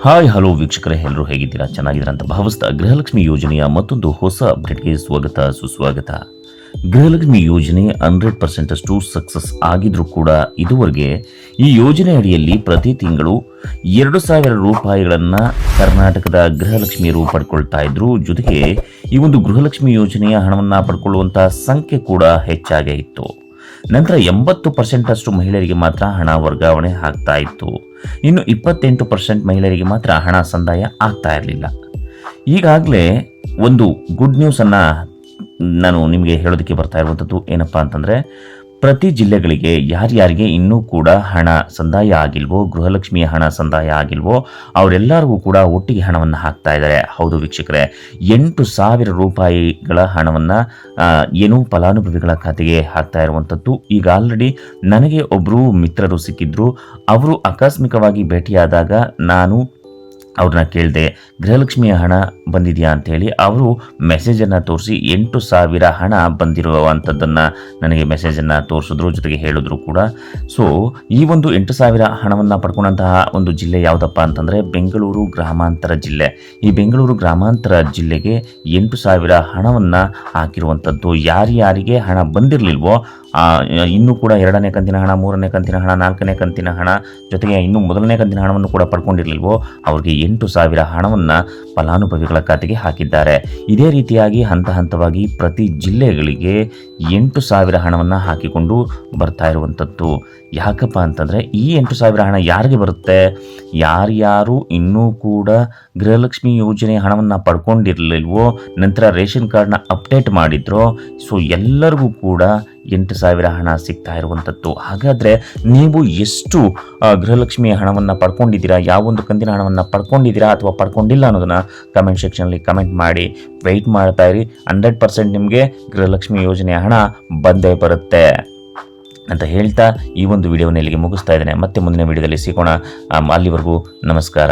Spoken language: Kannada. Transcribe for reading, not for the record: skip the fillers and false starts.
ಹಾಯ್ ಹಲೋ ವೀಕ್ಷಕರೇ, ಎಲ್ಲರೂ ಹೇಗಿದ್ದೀರಾ? ಚೆನ್ನಾಗಿದ್ದೀರಾ ಅಂತ ಭಾವಿಸ್ತಾ ಗೃಹಲಕ್ಷ್ಮಿ ಯೋಜನೆಯ ಮತ್ತೊಂದು ಹೊಸ ಅಪ್ಡೇಟ್ಗೆ ಸ್ವಾಗತ ಸುಸ್ವಾಗತ. ಗೃಹಲಕ್ಷ್ಮಿ ಯೋಜನೆ 100% ಅಷ್ಟು ಸಕ್ಸಸ್ ಆಗಿದ್ರೂ ಕೂಡ ಇದುವರೆಗೆ ಈ ಯೋಜನೆ ಅಡಿಯಲ್ಲಿ ಪ್ರತಿ ತಿಂಗಳು 2,000 ರೂಪಾಯಿಗಳನ್ನು ಕರ್ನಾಟಕದ ಗೃಹಲಕ್ಷ್ಮಿಯರು ಪಡ್ಕೊಳ್ತಾ ಇದ್ರು. ಜೊತೆಗೆ ಈ ಒಂದು ಗೃಹಲಕ್ಷ್ಮಿ ಯೋಜನೆಯ ಹಣವನ್ನು ಪಡ್ಕೊಳ್ಳುವಂಥ ಸಂಖ್ಯೆ ಕೂಡ ಹೆಚ್ಚಾಗೇ ಇತ್ತು. ನಂತರ 80% ಅಷ್ಟು ಮಹಿಳೆಯರಿಗೆ ಮಾತ್ರ ಹಣ ವರ್ಗಾವಣೆ ಆಗ್ತಾ ಇತ್ತು. ಇನ್ನು 28% ಮಹಿಳೆಯರಿಗೆ ಮಾತ್ರ ಹಣ ಸಂದಾಯ ಆಗ್ತಾ ಇರಲಿಲ್ಲ. ಈಗಾಗಲೇ ಒಂದು ಗುಡ್ ನ್ಯೂಸನ್ನು ನಾನು ನಿಮಗೆ ಹೇಳೋದಕ್ಕೆ ಬರ್ತಾ ಇರುವಂಥದ್ದು ಏನಪ್ಪ ಅಂತಂದರೆ, ಪ್ರತಿ ಜಿಲ್ಲೆಗಳಿಗೆ ಯಾರ್ಯಾರಿಗೆ ಇನ್ನೂ ಕೂಡ ಹಣ ಸಂದಾಯ ಆಗಿಲ್ವೋ, ಗೃಹಲಕ್ಷ್ಮಿಯ ಹಣ ಸಂದಾಯ ಆಗಿಲ್ವೋ, ಅವರೆಲ್ಲರಿಗೂ ಕೂಡ ಒಟ್ಟಿಗೆ ಹಣವನ್ನು ಹಾಕ್ತಾ ಇದ್ದಾರೆ. ಹೌದು ವೀಕ್ಷಕರೇ, 8,000 ರೂಪಾಯಿಗಳ ಹಣವನ್ನು ಏನೂ ಫಲಾನುಭವಿಗಳ ಖಾತೆಗೆ ಹಾಕ್ತಾ ಇರುವಂಥದ್ದು. ಈಗ ಆಲ್ರೆಡಿ ನನಗೆ ಒಬ್ಬರು ಮಿತ್ರರು ಸಿಕ್ಕಿದ್ರು. ಅವರು ಆಕಸ್ಮಿಕವಾಗಿ ಭೇಟಿಯಾದಾಗ ನಾನು ಅವ್ರನ್ನ ಕೇಳಿದೆ, ಗೃಹಲಕ್ಷ್ಮಿಯ ಹಣ ಬಂದಿದೆಯಾ ಅಂಥೇಳಿ. ಅವರು ಮೆಸೇಜನ್ನು ತೋರಿಸಿ 8,000 ಹಣ ಬಂದಿರುವಂಥದ್ದನ್ನು ನನಗೆ ಮೆಸೇಜನ್ನು ತೋರಿಸಿದ್ರು, ಜೊತೆಗೆ ಹೇಳಿದ್ರು ಕೂಡ. ಸೊ ಈ ಒಂದು 8,000 ಹಣವನ್ನು ಪಡ್ಕೊಂಡಂತಹ ಒಂದು ಜಿಲ್ಲೆ ಯಾವುದಪ್ಪ ಅಂತಂದರೆ ಬೆಂಗಳೂರು ಗ್ರಾಮಾಂತರ ಜಿಲ್ಲೆ. ಈ ಬೆಂಗಳೂರು ಗ್ರಾಮಾಂತರ ಜಿಲ್ಲೆಗೆ 8,000 ಹಣವನ್ನು ಹಾಕಿರುವಂಥದ್ದು. ಯಾರ್ಯಾರಿಗೆ ಹಣ ಬಂದಿರಲಿಲ್ವೋ, ಇನ್ನೂ ಕೂಡ 2ನೇ ಕಂತಿನ ಹಣ, 3ನೇ ಕಂತಿನ ಹಣ, 4ನೇ ಕಂತಿನ ಹಣ, ಜೊತೆಗೆ ಇನ್ನೂ 1ನೇ ಕಂತಿನ ಹಣವನ್ನು ಕೂಡ ಪಡ್ಕೊಂಡಿರಲಿಲ್ವೋ, ಅವ್ರಿಗೆ 8,000 ಹಣವನ್ನು ಫಲಾನುಭವಿಗಳ ಖಾತೆಗೆ ಹಾಕಿದ್ದಾರೆ. ಇದೇ ರೀತಿಯಾಗಿ ಹಂತ ಹಂತವಾಗಿ ಪ್ರತಿ ಜಿಲ್ಲೆಗಳಿಗೆ 8,000 ಹಣವನ್ನು ಹಾಕಿಕೊಂಡು ಬರ್ತಾ ಇರುವಂಥದ್ದು. ಯಾಕಪ್ಪ ಅಂತಂದರೆ ಈ 8,000 ಹಣ ಯಾರಿಗೆ ಬರುತ್ತೆ? ಯಾರ್ಯಾರು ಇನ್ನೂ ಕೂಡ ಗೃಹಲಕ್ಷ್ಮಿ ಯೋಜನೆ ಹಣವನ್ನು ಪಡ್ಕೊಂಡಿರಲಿಲ್ವೋ, ನಂತರ ರೇಷನ್ ಕಾರ್ಡ್ನ ಅಪ್ಡೇಟ್ ಮಾಡಿದ್ರೋ, ಸೊ ಎಲ್ಲರಿಗೂ ಕೂಡ 8,000 ಹಣ ಸಿಗ್ತಾ ಇರುವಂಥದ್ದು. ಹಾಗಾದರೆ ನೀವು ಎಷ್ಟು ಗೃಹಲಕ್ಷ್ಮಿಯ ಹಣವನ್ನು ಪಡ್ಕೊಂಡಿದ್ದೀರಾ, ಯಾವೊಂದು ಕಂತಿನ ಹಣವನ್ನು ಪಡ್ಕೊಂಡಿದ್ದೀರಾ ಅಥವಾ ಪಡ್ಕೊಂಡಿಲ್ಲ ಅನ್ನೋದನ್ನು ಕಮೆಂಟ್ ಸೆಕ್ಷನಲ್ಲಿ ಕಮೆಂಟ್ ಮಾಡಿ. ವೆಯ್ಟ್ ಮಾಡ್ತಾ ಇರಿ, 100% ನಿಮಗೆ ಗೃಹಲಕ್ಷ್ಮಿ ಯೋಜನೆಯ ಹಣ ಬಂದೇ ಬರುತ್ತೆ ಅಂತ ಹೇಳ್ತಾ ಈ ಒಂದು ವಿಡಿಯೋನ ಇಲ್ಲಿಗೆ ಮುಗಿಸ್ತಾ ಇದ್ದೇನೆ. ಮತ್ತೆ ಮುಂದಿನ ವಿಡಿಯೋದಲ್ಲಿ ಸಿಗೋಣ. ಅಲ್ಲಿವರೆಗೂ ನಮಸ್ಕಾರ.